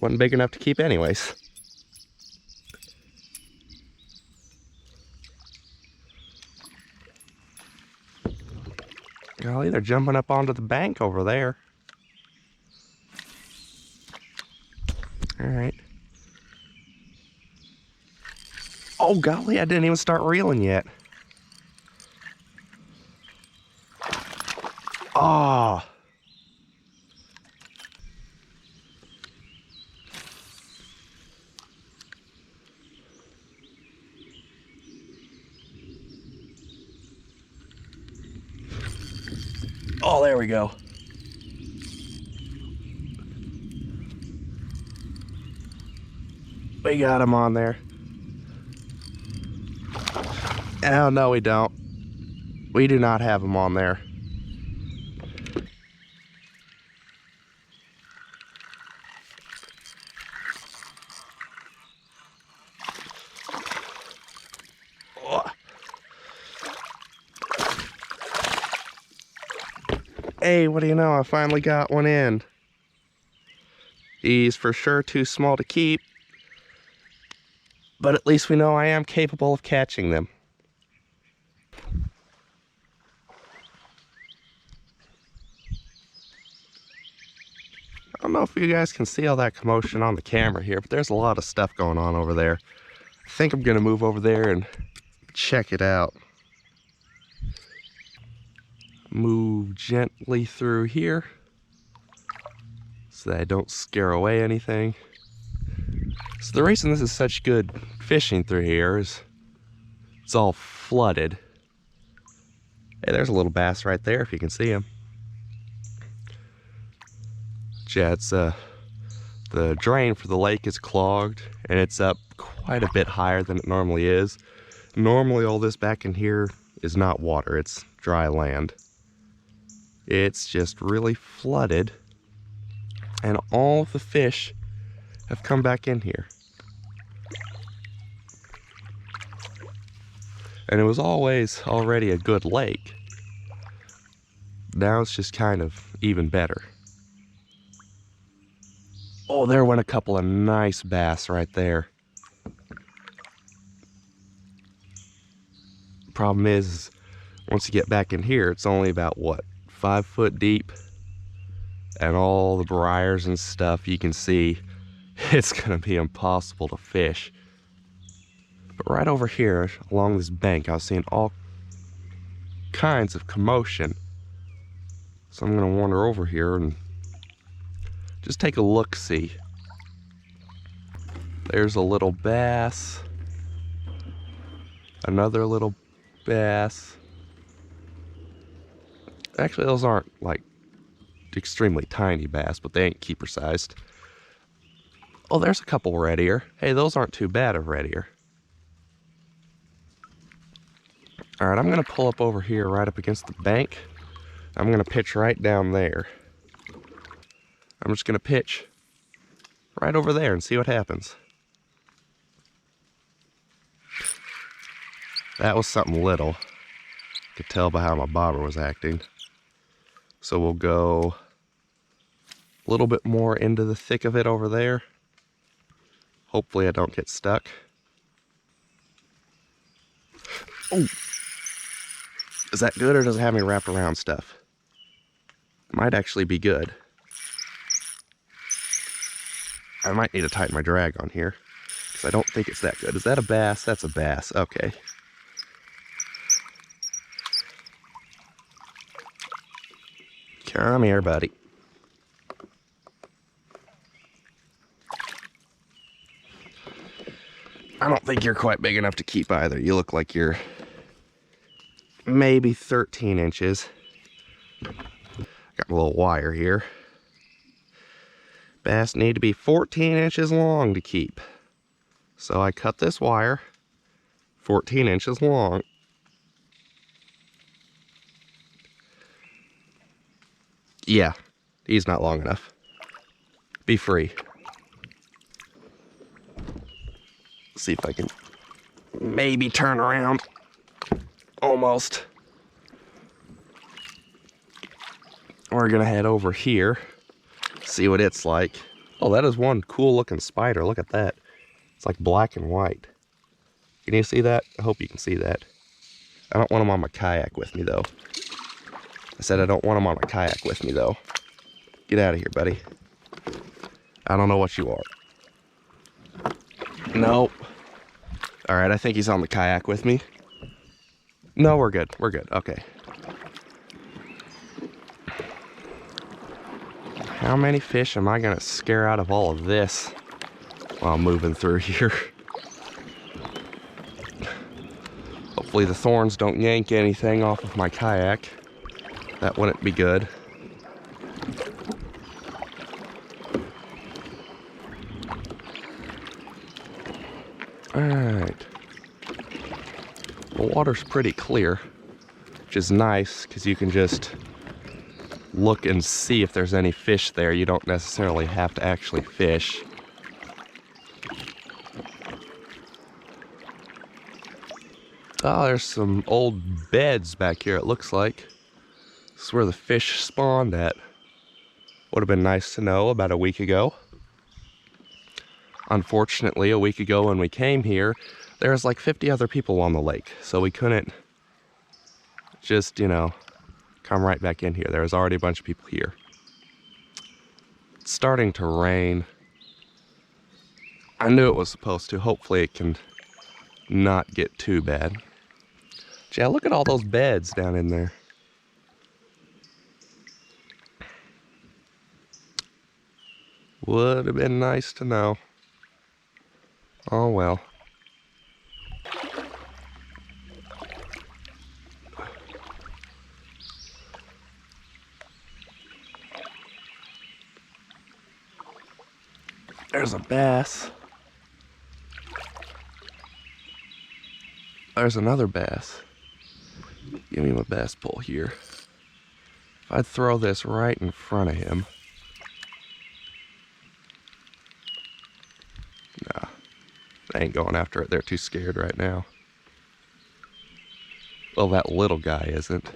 wasn't big enough to keep anyways. Golly, they're jumping up onto the bank over there. All right. Oh, golly, I didn't even start reeling yet. Oh. Oh, there we go. We got him on there. Oh, no, we don't. We do not have him on there. Oh. Hey, what do you know? I finally got one in. He's for sure too small to keep, but at least we know I am capable of catching them. I don't know if you guys can see all that commotion on the camera here, but there's a lot of stuff going on over there. I think I'm gonna move over there and check it out. Move gently through here so that I don't scare away anything. So the reason this is such good fishing through here is it's all flooded. Hey, there's a little bass right there if you can see him. Yeah, it's the drain for the lake is clogged and it's up quite a bit higher than it normally is. Normally all this back in here is not water, it's dry land. It's just really flooded and all of the fish have come back in here. And it was always already a good lake. Now it's just kind of even better. Oh, there went a couple of nice bass right there. Problem is, once you get back in here, it's only about, what, 5 foot deep? And all the briars and stuff you can see, it's gonna be impossible to fish. But right over here, along this bank, I was seeing all kinds of commotion. So I'm gonna wander over here and just take a look-see. There's a little bass. Another little bass. Actually, those aren't like extremely tiny bass, but they ain't keeper sized. Oh, there's a couple red ear. Hey, those aren't too bad of red ear. All right, I'm gonna pull up over here right up against the bank. I'm gonna pitch right down there. I'm just gonna pitch right over there and see what happens. That was something little. Could tell by how my bobber was acting. So we'll go a little bit more into the thick of it over there. Hopefully I don't get stuck. Oh! Is that good or does it have me wrapped around stuff? Might actually be good. I might need to tighten my drag on here because I don't think it's that good. Is that a bass? That's a bass. Okay. Come here, buddy. I don't think you're quite big enough to keep either. You look like you're maybe 13 inches. Got a little wire here. Bass need to be 14 inches long to keep. So I cut this wire 14 inches long. Yeah, he's not long enough. Be free. See if I can maybe turn around. Almost. We're gonna head over here, see what it's like. Oh, that is one cool looking spider. Look at that. It's like black and white. Can you see that? I hope you can see that. I don't want him on my kayak with me, though. I said I don't want him on my kayak with me, though. Get out of here, buddy. I don't know what you are. Nope. All right, I think he's on the kayak with me. No, we're good. We're good. Okay. How many fish am I gonna scare out of all of this while I'm moving through here? Hopefully the thorns don't yank anything off of my kayak. That wouldn't be good. Alright. The water's pretty clear, which is nice because you can just look and see if there's any fish there. You don't necessarily have to actually fish. Oh, there's some old beds back here, it looks like. This is where the fish spawned at. Would have been nice to know about a week ago. Unfortunately, a week ago when we came here, there was like 50 other people on the lake, so we couldn't just, you know, come right back in here. There was already a bunch of people here. It's starting to rain. I knew it was supposed to. Hopefully it can not get too bad. But yeah, look at all those beds down in there. Would have been nice to know. Oh well. There's a bass. There's another bass. Give me my bass pole here. If I'd throw this right in front of him. Nah, they ain't going after it. They're too scared right now. Well, that little guy isn't.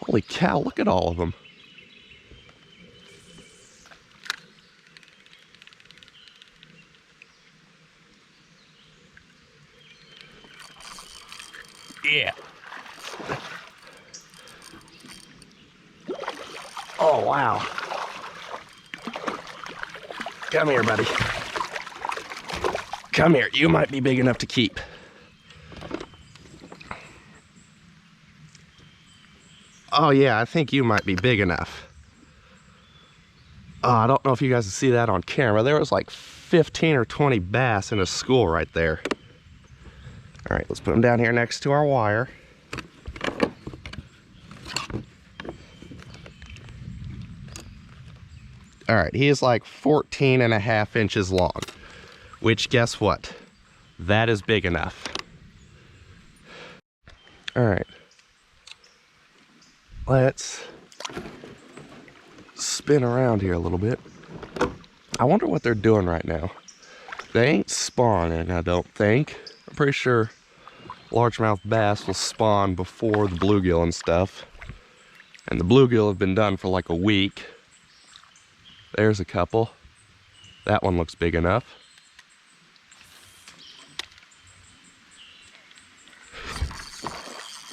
Holy cow, look at all of them. Yeah. Oh, wow. Come here, buddy. Come here. You might be big enough to keep. Oh, yeah, I think you might be big enough. Oh, I don't know if you guys can see that on camera. There was like 15 or 20 bass in a school right there. All right, let's put them down here next to our wire. All right, he is like 14.5 inches long, which guess what? That is big enough. All right, let's spin around here a little bit. I wonder what they're doing right now. They ain't spawning, I don't think. I'm pretty sure largemouth bass will spawn before the bluegill and stuff. And the bluegill have been done for like a week. There's a couple. That one looks big enough.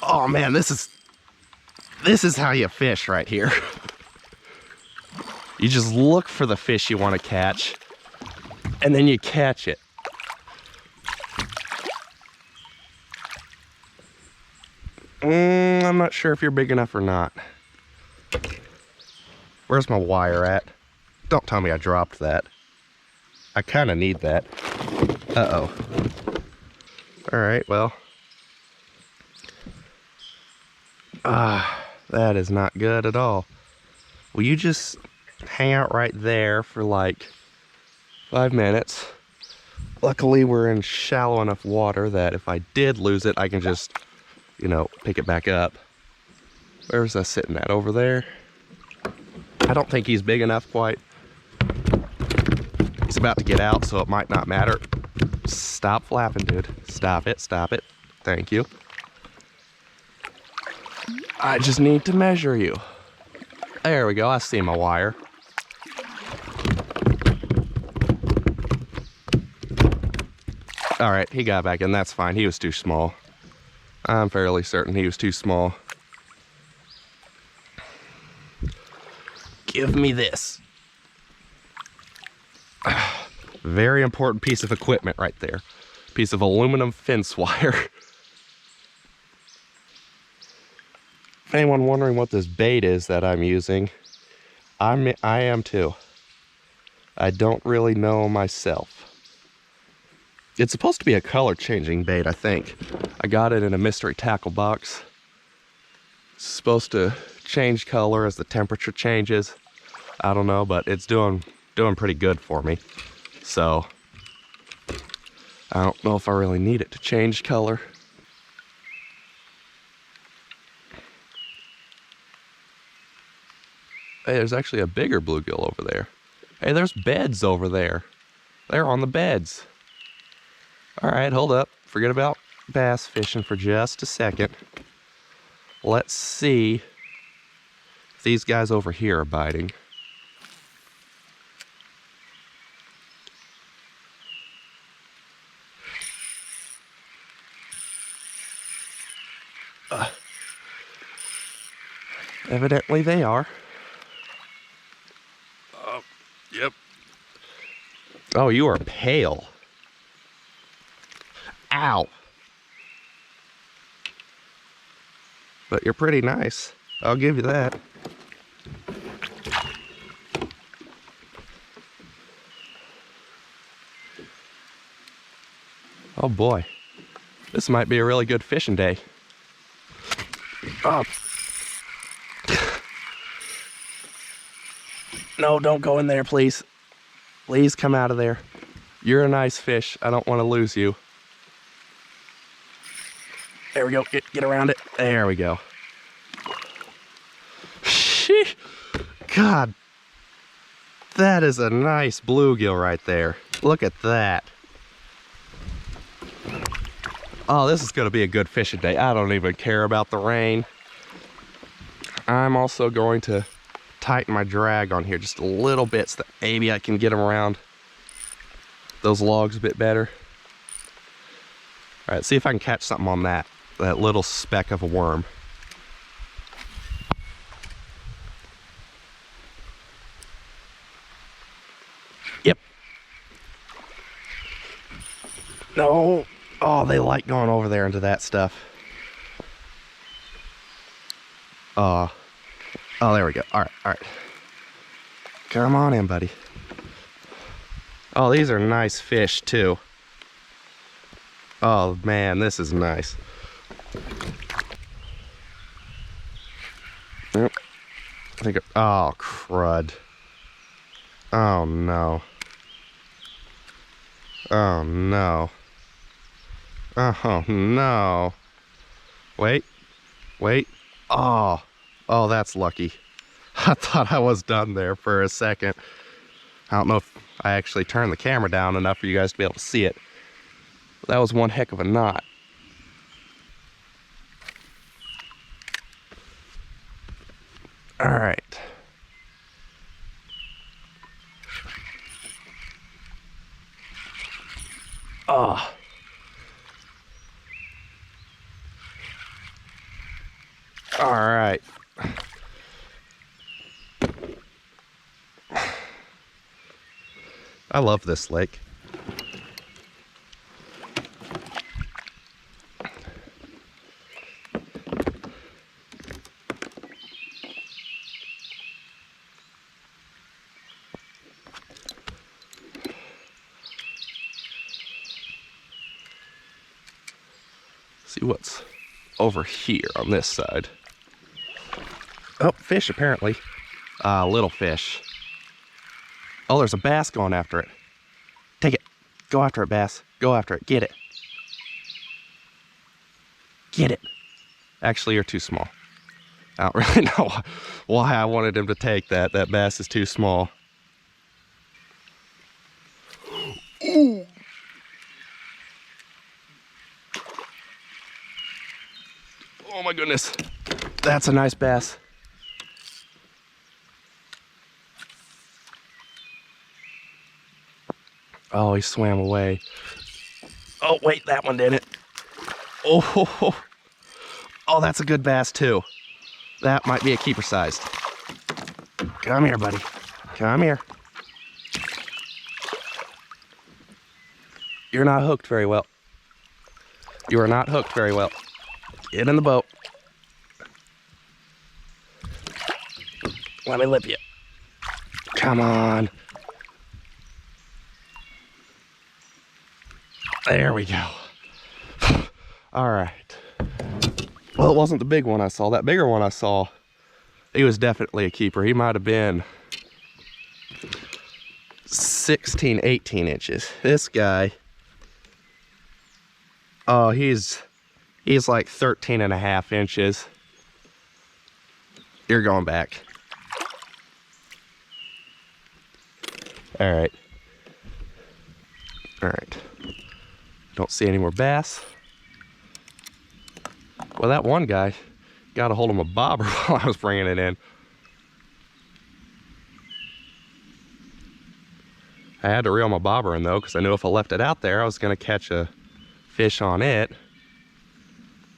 Oh man, this is how you fish right here. You just look for the fish you want to catch, and then you catch it. I'm not sure if you're big enough or not. Where's my wire at? Don't tell me I dropped that. I kind of need that. Uh-oh. All right, well. That is not good at all. Will you just hang out right there for like 5 minutes? Luckily, we're in shallow enough water that if I did lose it, I can just, you know, pick it back up. Where's that sitting at? Over there? I don't think he's big enough quite. He's about to get out, so it might not matter. Stop flapping, dude. Stop it, stop it. Thank you. I just need to measure you. There we go, I see my wire. All right, he got back in, that's fine. He was too small. I'm fairly certain he was too small. Give me this. Very important piece of equipment right there. Piece of aluminum fence wire. If anyone wondering what this bait is that I'm using, I am too. I don't really know myself. It's supposed to be a color changing bait, I think. I got it in a mystery tackle box. It's supposed to change color as the temperature changes. I don't know, but it's doing pretty good for me. So I don't know if I really need it to change color. Hey, there's actually a bigger bluegill over there. Hey, there's beds over there. They're on the beds. All right, hold up. Forget about bass fishing for just a second. Let's see if these guys over here are biting. Evidently they are. Yep. Oh, you are pale. Ow. But you're pretty nice. I'll give you that. Oh boy. This might be a really good fishing day. Oh. No, don't go in there, please. Please come out of there. You're a nice fish. I don't want to lose you. There we go. Get around it. There we go. Sheesh. God. That is a nice bluegill right there. Look at that. Oh, this is going to be a good fishing day. I don't even care about the rain. I'm also going to tighten my drag on here just a little bit so that maybe I can get them around those logs a bit better. All right, see if I can catch something on that little speck of a worm. Yep. No. Oh, they like going over there into that stuff. Oh, there we go. All right. Come on in, buddy. Oh, these are nice fish, too. Oh, man, this is nice. Yep. I think, oh, crud. Oh, no. Oh, no. Oh, no. Wait. Oh, that's lucky. I thought I was done there for a second. I don't know if I actually turned the camera down enough for you guys to be able to see it. That was one heck of a knot. All right. Oh. All right. I love this lake. See what's over here on this side. Oh, fish apparently. Little fish. Oh, there's a bass going after it. Take it. Go after it, bass. Go after it. Get it. Get it. Actually, you're too small. I don't really know why I wanted him to take that. That bass is too small. Ooh. Oh my goodness. That's a nice bass. Oh, he swam away. Oh, wait, that one didn't. Oh, oh, that's a good bass too. That might be a keeper sized. Come here, buddy. Come here. You're not hooked very well. You are not hooked very well. Get in the boat. Let me lip you. Come on. There we go. All right. Well, it wasn't the big one I saw. That bigger one I saw, he was definitely a keeper. He might have been 16, 18 inches. This guy, oh, he's like 13 and a half inches. You're going back. All right. All right. Don't see any more bass. Well, that one guy got a hold of my bobber while I was bringing it in. I had to reel my bobber in though, because I knew if I left it out there, I was going to catch a fish on it,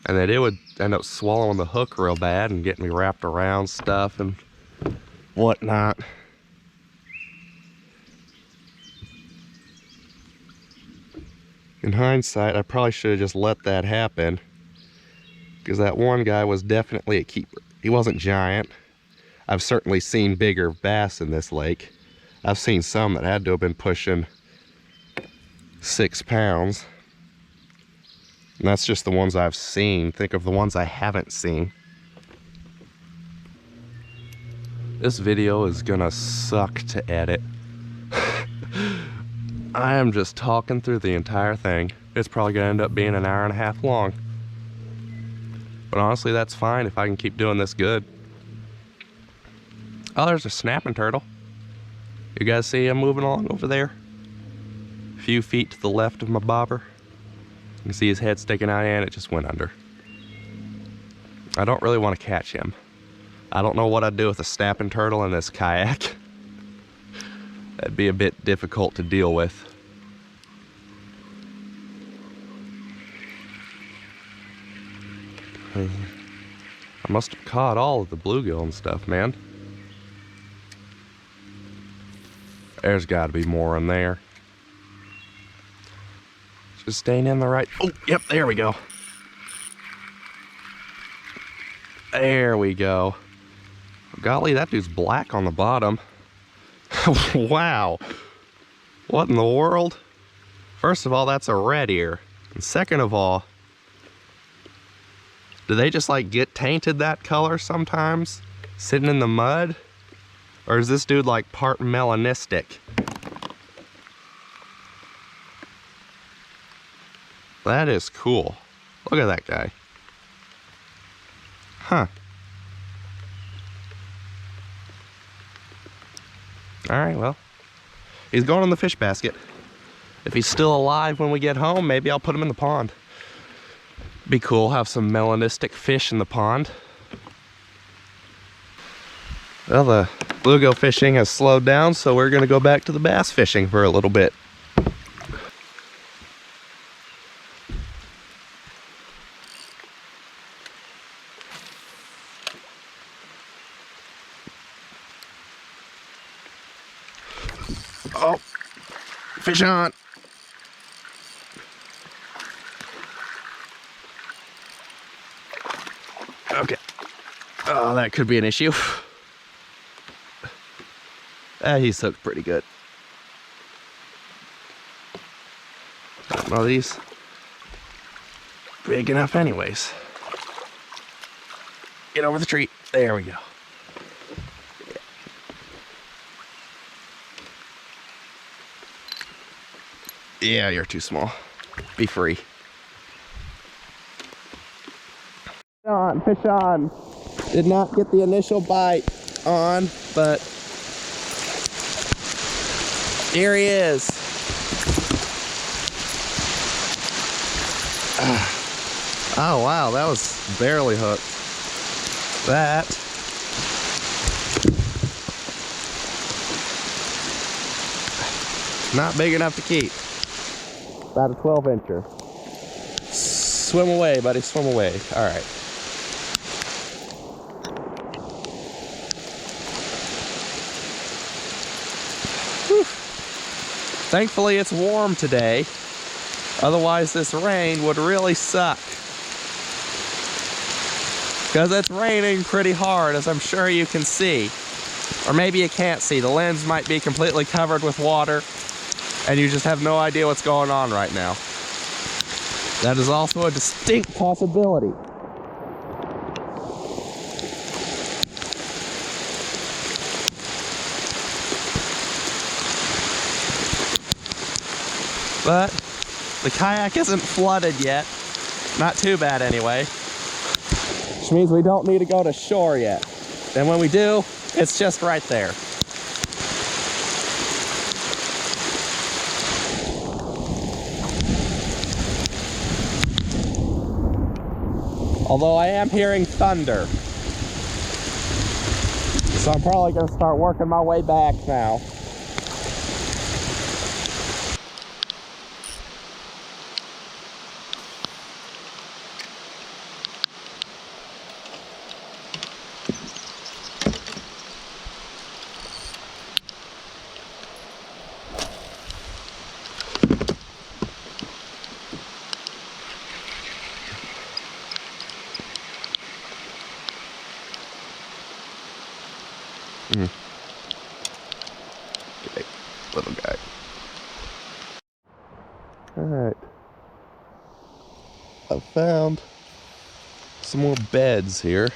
and that it would end up swallowing the hook real bad and getting me wrapped around stuff and whatnot. In hindsight, I probably should have just let that happen, because that one guy was definitely a keeper. He wasn't giant. I've certainly seen bigger bass in this lake. I've seen some that had to have been pushing 6 pounds. And that's just the ones I've seen. Think of the ones I haven't seen. This video is gonna suck to edit. I am just talking through the entire thing. It's probably gonna end up being an hour and a half long. But honestly, that's fine if I can keep doing this good. Oh, there's a snapping turtle. You guys see him moving along over there? A few feet to the left of my bobber. You can see his head sticking out and it just went under. I don't really want to catch him. I don't know what I'd do with a snapping turtle in this kayak. That'd be a bit difficult to deal with. I must have caught all of the bluegill and stuff, man. There's got to be more in there. Just staying in the right... Oh, yep, there we go. There we go. Golly, that dude's black on the bottom. Wow. What in the world? First of all, that's a red ear. And second of all, do they just like get tainted that color sometimes? Sitting in the mud? Or is this dude like part melanistic? That is cool. Look at that guy. Huh. Alright, well, he's going in the fish basket. If he's still alive when we get home, maybe I'll put him in the pond. Be cool, have some melanistic fish in the pond. Well, the bluegill fishing has slowed down, so we're going to go back to the bass fishing for a little bit. Oh, fish on. Okay. Oh, that could be an issue. He's hooked pretty good. Well, these big enough anyways. Get over the tree. There we go. Yeah, you're too small. Be free. Fish on. Did not get the initial bite on, but here he is. Oh wow, that was barely hooked. That Not big enough to keep. About a 12-incher. Swim away, buddy, swim away. All right. Whew. Thankfully, it's warm today. Otherwise, this rain would really suck. Because it's raining pretty hard, as I'm sure you can see. Or maybe you can't see. The lens might be completely covered with water, and you just have no idea what's going on right now. That is also a distinct possibility. But the kayak isn't flooded yet. Not too bad anyway. Which means we don't need to go to shore yet. And when we do, it's just right there. Although I am hearing thunder. So I'm probably gonna start working my way back now. Okay, little guy. Alright. I found some more beds here.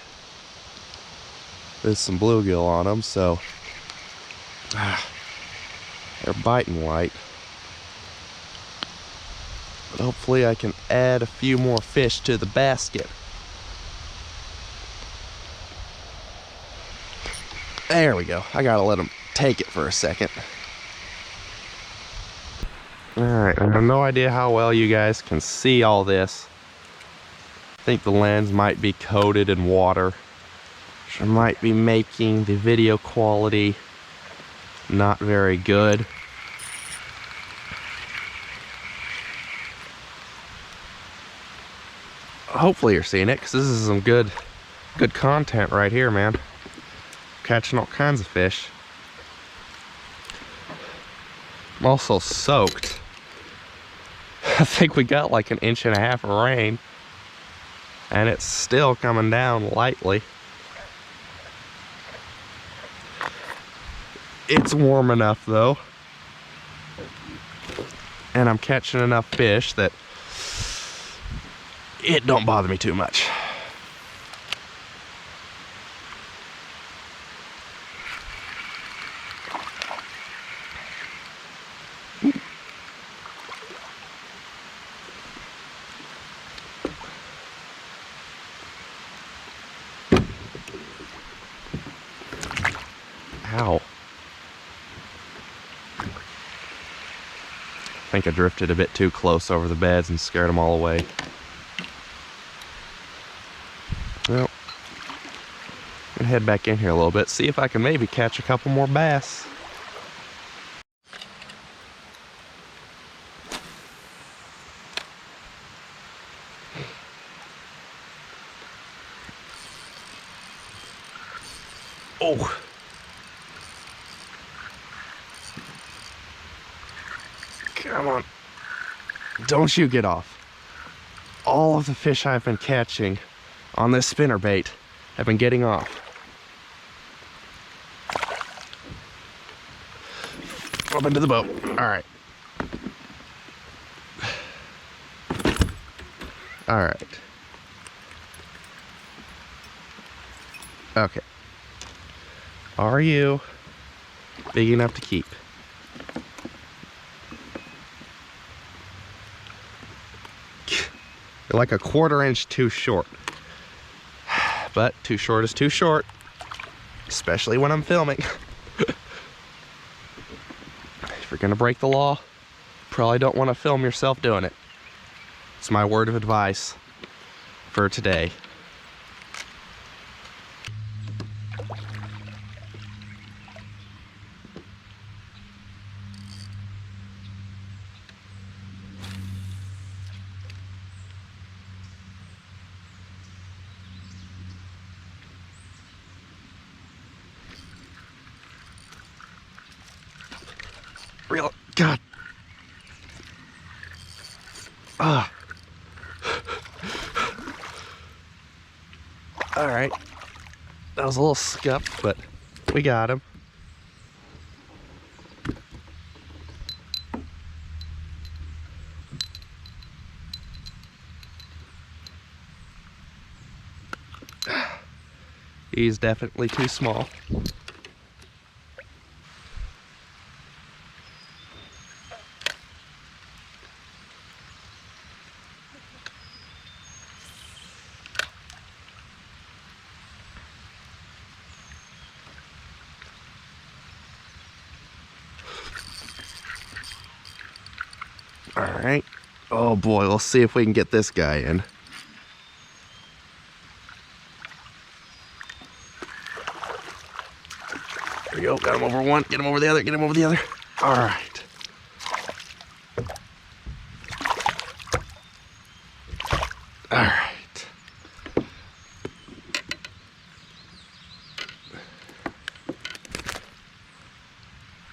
There's some bluegill on them, so they're biting light. But hopefully I can add a few more fish to the basket. There we go. I gotta let them take it for a second. Alright, I have no idea how well you guys can see all this. I think the lens might be coated in water, which might be making the video quality not very good. Hopefully you're seeing it, because this is some good content right here, man. Catching all kinds of fish. I'm also soaked. I think we got like 1.5 inches of rain, and it's still coming down lightly. It's warm enough though, and I'm catching enough fish that it don't bother me too much. Ow. I think I drifted a bit too close over the beds and scared them all away. Well, I'm gonna head back in here a little bit, see if I can maybe catch a couple more bass. Oh. Come on. Don't you get off. All of the fish I've been catching on this spinnerbait have been getting off. Up into the boat. All right. All right. Okay. Are you big enough to keep? You're like a 1/4 inch too short. But too short is too short, especially when I'm filming. If you're gonna break the law, probably don't want to film yourself doing it. It's my word of advice for today. Real, God. Ah. All right. That was a little scuffed, but we got him. He's definitely too small. All right. Oh boy, let's see if we can get this guy in. There we go. Got him over one. Get him over the other. Get him over the other. All right. All right.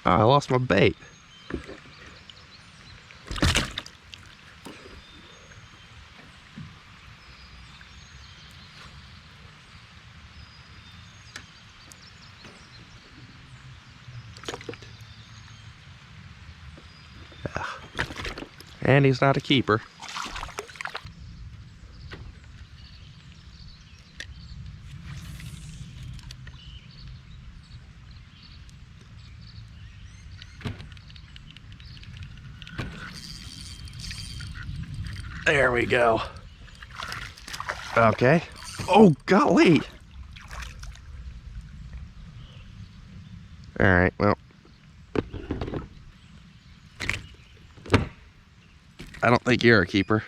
Oh, I lost my bait. And he's not a keeper. There we go. Okay. Oh, golly. All right, well. I don't think you're a keeper.